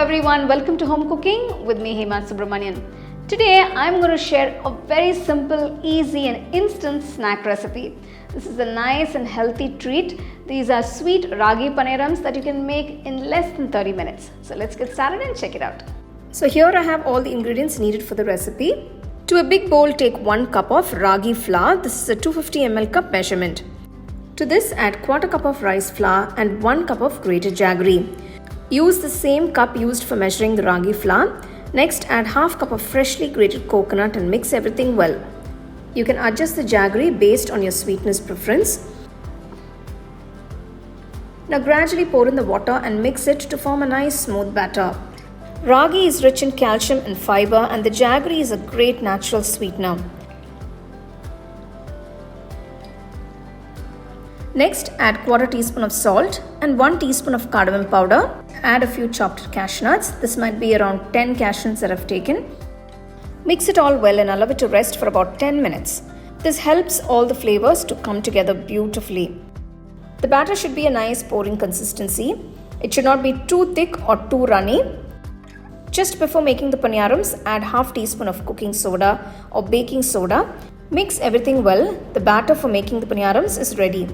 everyone, welcome to Home Cooking with me Hema Subramanian. Today I'm going to share a very simple, easy and instant snack recipe. This is a nice and healthy treat. These are sweet ragi paniyarams that you can make in less than 30 minutes. So let's get started and check it out. So here I have all the ingredients needed for the recipe. To a big bowl, take 1 cup of ragi flour. This is a 250 ml cup measurement. To this, add quarter cup of rice flour and 1 cup of grated jaggery. Use the same cup used for measuring the ragi flour. Next, add half cup of freshly grated coconut and mix everything well. You can adjust the jaggery based on your sweetness preference. Now gradually pour in the water and mix it to form a nice smooth batter. Ragi is rich in calcium and fiber, and the jaggery is a great natural sweetener. Next, add quarter teaspoon of salt and 1 teaspoon of cardamom powder. Add a few chopped cashew nuts. This might be around 10 cashew nuts that I've taken. Mix it all well and allow it to rest for about 10 minutes. This helps all the flavors to come together beautifully. The batter should be a nice pouring consistency. It should not be too thick or too runny. Just before making the paniyarams, add half teaspoon of cooking soda or baking soda. Mix everything well. The batter for making the paniyarams is ready.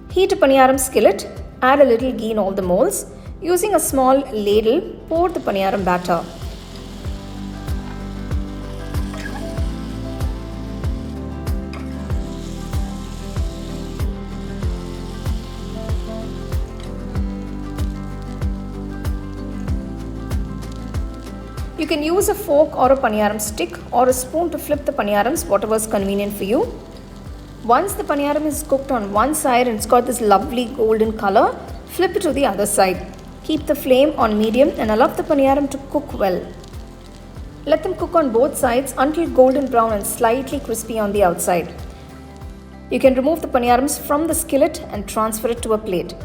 Heat a paniyaram skillet. Add a little ghee in all the molds. Using a small ladle, pour the paniyaram batter. You can use a fork or a paniyaram stick or a spoon to flip the paniyarams, whatever is convenient for you. Once the paniyaram is cooked on one side and it's got this lovely golden color, flip it to the other side. Keep the flame on medium and allow the paniyaram to cook well. Let them cook on both sides until golden brown and slightly crispy on the outside. You can remove the paniyarams from the skillet and transfer it to a plate.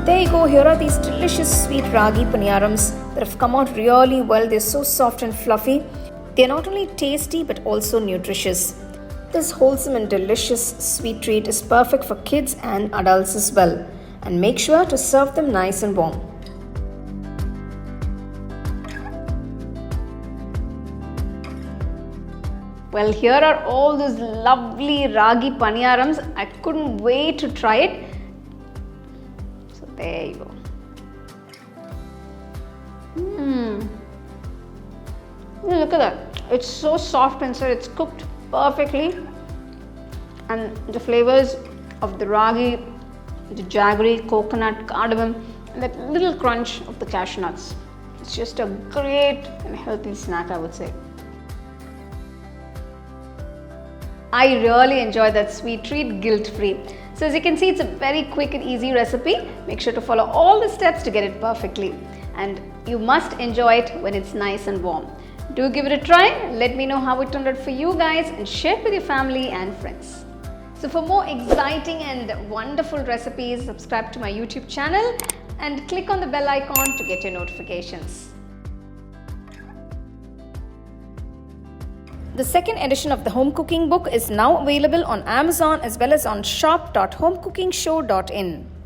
There you go, here are these delicious sweet ragi paniyarams that have come out really well. They're so soft and fluffy. They're not only tasty but also nutritious. This wholesome and delicious sweet treat is perfect for kids and adults as well. And make sure to serve them nice and warm. Well, here are all those lovely ragi paniyarams. I couldn't wait to try it. So there you go. Look at that. It's so soft inside. It's cooked perfectly. And the flavors of the ragi, the jaggery, coconut, cardamom, and that little crunch of the cashew nuts. It's just a great and healthy snack, I would say. I really enjoy that sweet treat guilt-free. So as you can see, it's a very quick and easy recipe. Make sure to follow all the steps to get it perfectly. And you must enjoy it when it's nice and warm. Do give it a try. Let me know how it turned out for you guys and share it with your family and friends. So for more exciting and wonderful recipes, subscribe to my YouTube channel and click on the bell icon to get your notifications. The second edition of the home cooking book is now available on Amazon as well as on shop.homecookingshow.in.